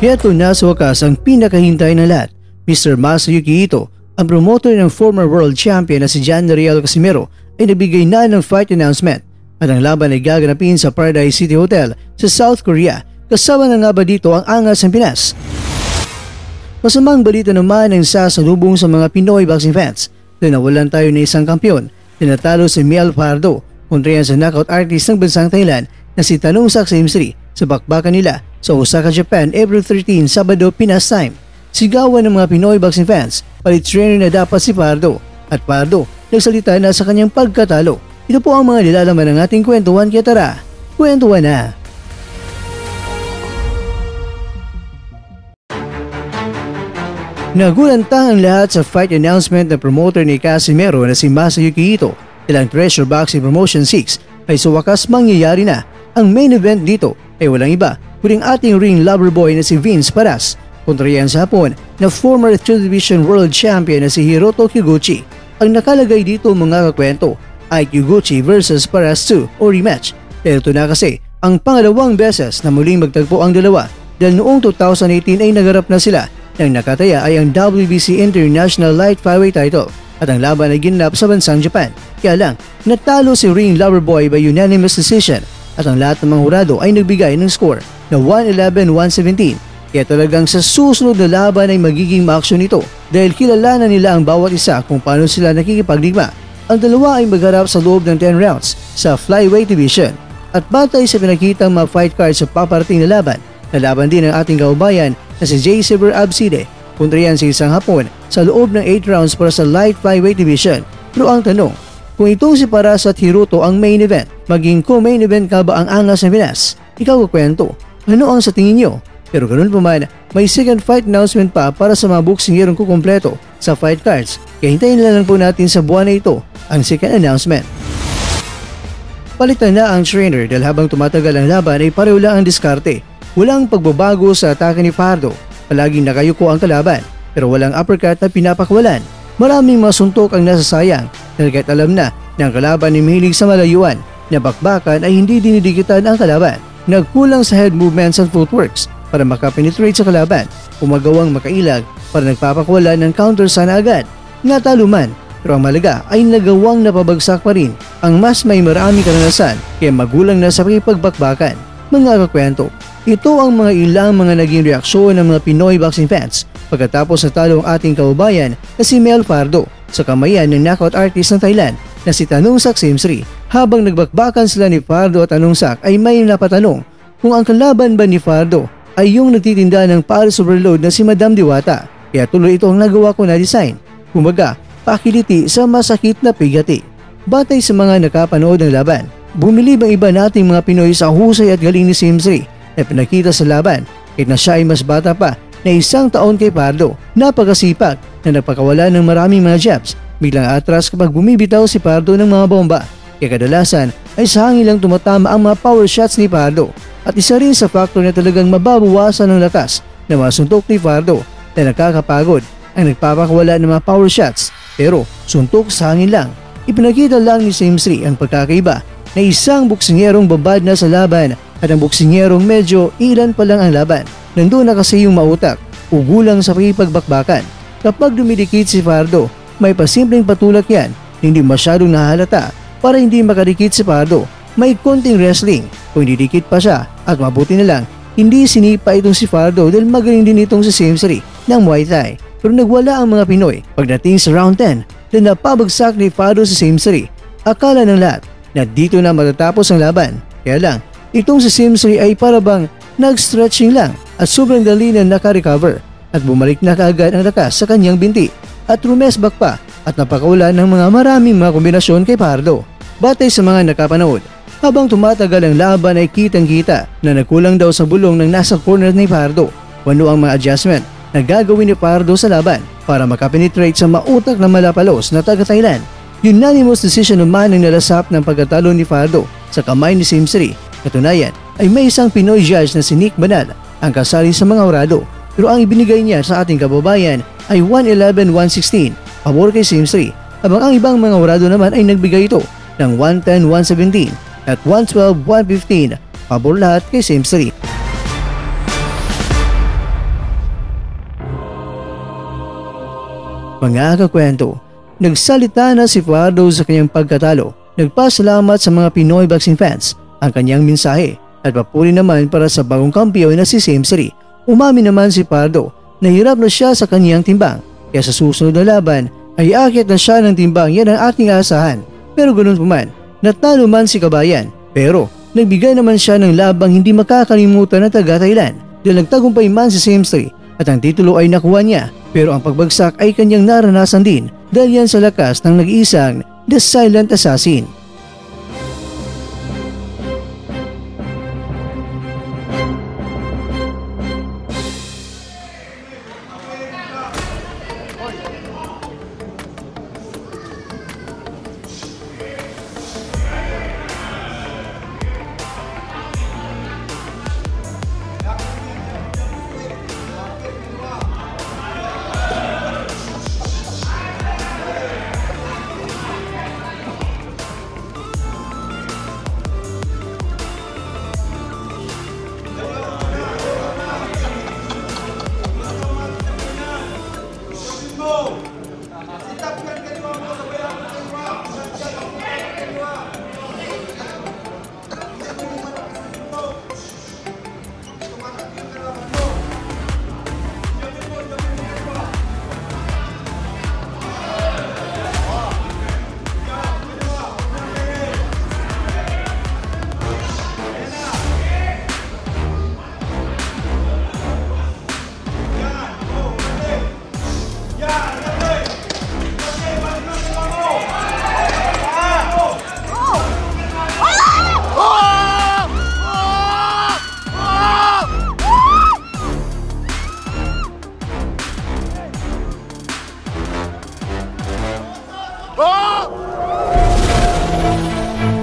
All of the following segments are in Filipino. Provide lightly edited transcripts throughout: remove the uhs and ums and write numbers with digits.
Ito na sa wakas ang pinakahintay na lahat. Mr. Masayuki Ito, ang promoter ng former world champion na si John Riel Casimero, ay nabigay na ng fight announcement at ang laban ay gaganapin sa Paradise City Hotel sa South Korea. Kasama na nga ba dito ang angas ng Pinas? Masamang balita naman ang sasalubong sa mga Pinoy boxing fans na nawalan tayo ng isang kampiyon na natalo si Mel Pardo kontra yan sa knockout artist ng bansang Thailand na si Tanungsak Simsri sa bakbakan nila sa Osaka, Japan, April 13, Sabado, Pinas time. Sigawan ng mga Pinoy boxing fans, palit trainer na dapat si Pardo, at Pardo nagsalita na sa kanyang pagkatalo. Ito po ang mga nilalaman ng ating kwentuhan, kaya tara, kwentuhan na! Nagulantang ang lahat sa fight announcement ng promoter ni Casimero na si Masayuki Ito ilang Treasure Boxing Promotion 6 ay sa wakas mangyayari na. Ang main event dito ay walang iba kundi ating ring lover boy na si Vince Paras kontra yan sa Hapon na former 3rd Division World Champion na si Hiroto Kiguchi. Ang nakalagay dito mga kakwento ay Kiguchi versus Paras 2 o rematch. Pero ito na kasi ang pangalawang beses na muling magtagpo ang dalawa dahil noong 2018 ay nagarap na sila. Ang nakataya ay ang WBC International Light Flyweight title at ang laban ay ginanap sa bansang Japan. Kaya lang, natalo si Ring Loverboy by unanimous decision at ang lahat ng mga hurado ay nagbigay ng score na 111-117. Kaya talagang sa susunod na laban ay magiging ma-action ito dahil kilala na nila ang bawat isa kung paano sila nakikipagdigma. Ang dalawa ay magharap sa loob ng 10 rounds sa Flyweight Division at batay sa pinakitang mga fight cards sa paparating na laban, nalaban din ang ating kaubayan na si J. Saber Abside kontra yan sa isang Hapon sa loob ng 8 rounds para sa Light Flyweight Division. Pero ang tanong, kung itong si Paras at Hiroto ang main event, maging co-main event ka ba ang angas ng Pinas? Ikaw kukwento, ano ang sa tingin nyo? Pero ganun pa man, may second fight announcement pa para sa mga boksingherong kukumpleto sa fight cards. Kaya hintayin na lang po natin sa buwan na ito ang second announcement. Palitan na ang trainer dahil habang tumatagal ang laban ay pareho lang ang diskarte. Walang pagbabago sa atake ni Pardo. Palaging nakayuko ang kalaban pero walang uppercut na pinapakwalan. Maraming mga suntok ang nasasayang dahil kahit alam na ng kalaban ni mahilig sa malayuan na bakbakan ay hindi dinidikitan ang kalaban. Nagkulang sa head movements and footworks para makapenetrate sa kalaban o magawang makailag para nagpapakwala ng counter sana agad. Natalo man pero ang malaga ay nagawang napabagsak pa rin ang mas may marami karanasan kaya magulang na sa pakipagbakbakan. Mga kakwento, ito ang mga ilang mga naging reaksyon ng mga Pinoy boxing fans pagkatapos natalo ang ating kaubayan na si Mel Pardo sa kamayan ng knockout artist ng Thailand na si Tanungsak Simsri. Habang nagbakbakan sila ni Pardo at Tanungsak ay may napatanong kung ang kalaban ba ni Pardo ay yung nagtitinda ng Paris Overload na si Madam Diwata. Kaya tuloy ito ang nagawa ko na design. Kumaga, pakiliti sa masakit na pigati. Batay sa mga nakapanood ng laban, bumili bang iba nating mga Pinoy sa husay at galing ni Simsri na pinakita sa laban kahit na siya ay mas bata pa na 1 taon kay Pardo. Napakasipag na nagpakawala ng maraming mga jabs, biglang atras kapag bumibitaw si Pardo ng mga bomba. Kaya kadalasan ay sa hangin lang tumatama ang mga power shots ni Pardo at isa rin sa factor na talagang mababawasan ng lakas na mga suntok ni Pardo na nakakapagod ang nagpapakawala ng mga power shots pero suntok sa hangin lang. Ipinakita lang ni Simsri ang pagkakaiba na isang boksingerong babad na sa laban at ang boksingerong medyo ilan pa lang ang laban. Nandun na kasi yung mautak, ugulang sa pakipagbakbakan. Kapag dumidikit si Pardo, may pasimpleng patulak yan, hindi masyadong nahalata para hindi makadikit si Pardo. May konting wrestling, kung didikit pa siya at mabuti na lang, hindi sinipa itong si Pardo dahil magaling din itong si Simsri ng Muay Thai. Pero nagwala ang mga Pinoy pagdating sa round 10 dahil napabagsak ni Pardo si Simsri. Akala ng lahat na dito na matatapos ang laban. Kaya lang, itong si Simsri ay parabang nag-stretching lang at sobrang dali na naka-recover at bumalik na kaagad ang lakas sa kanyang binti at rumesbak pa at napakawala ng mga maraming mga kombinasyon kay Pardo. Batay sa mga nakapanood, habang tumatagal ang laban ay kitang-kita na nagkulang daw sa bulong ng nasa corner ni Pardo. Wano ang mga adjustment na gagawin ni Pardo sa laban para makapenetrate sa mautak na malapalos na taga-Thailand. Unanimous decision naman ang nalasap ng pagkatalo ni Pardo sa kamay ni Simsri. Katunayan ay may isang Pinoy judge na si Nick Banal ang kasali sa mga hurado pero ang ibinigay niya sa ating kababayan ay 111-116 pabor kay Simsri habang ang ibang mga hurado naman ay nagbigay ito ng 110-117 at 112-115 pabor lahat kay Simsri. Mga kakwento, nagsalita na si Pardo sa kanyang pagkatalo. Nagpasalamat sa mga Pinoy boxing fans ang kanyang mensahe at papuri naman para sa bagong kampiyon na si Same3. Umamin naman si Pardo na hirap na siya sa kanyang timbang kaya sa susunod na laban ay aakyat na siya ng timbang. Yan ang ating asahan. Pero ganoon pa man, natalo man si Kabayan pero nagbigay naman siya ng labang hindi makakalimutan ng taga Thailand dahil nagtagumpay man si Same3 at ang titulo ay nakuha niya. Pero ang pagbagsak ay kanyang naranasan din dahil yan sa lakas ng nag-iisang The Silent Assassin.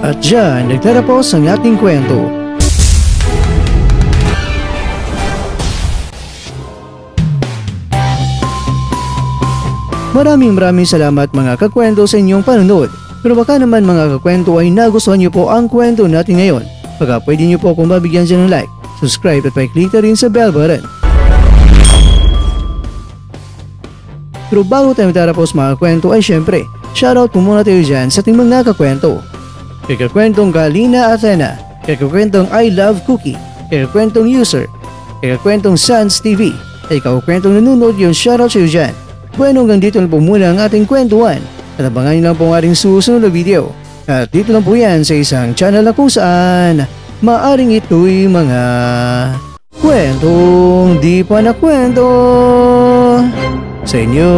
At dyan, nagtatapos ang ating kwento. Maraming salamat mga kakwento sa inyong panonood. Pero baka naman mga kakwento ay nagustuhan niyo po ang kwento natin ngayon. Baka pwede niyo po kung mabigyan dyan ng like, subscribe at pa-click na rin sa bell button. Pero bago tayo matapos mga kwento ay syempre, shoutout po muna tayo dyan sa ating mga kakwento. Kay kakwentong Galina Athena, kay kakwentong I Love Cookie, kay kakwentong User, kay kakwentong Sans TV, kay kakwentong nanonood yung shoutout sa iyo dyan. Bueno, hanggang dito lang po muna ang ating kwentuhan at abangan nyo lang po ang ating susunod na video. At dito lang po yan sa isang channel na kung saan maaring ito'y mga kwentong di pa na kwento sa inyo.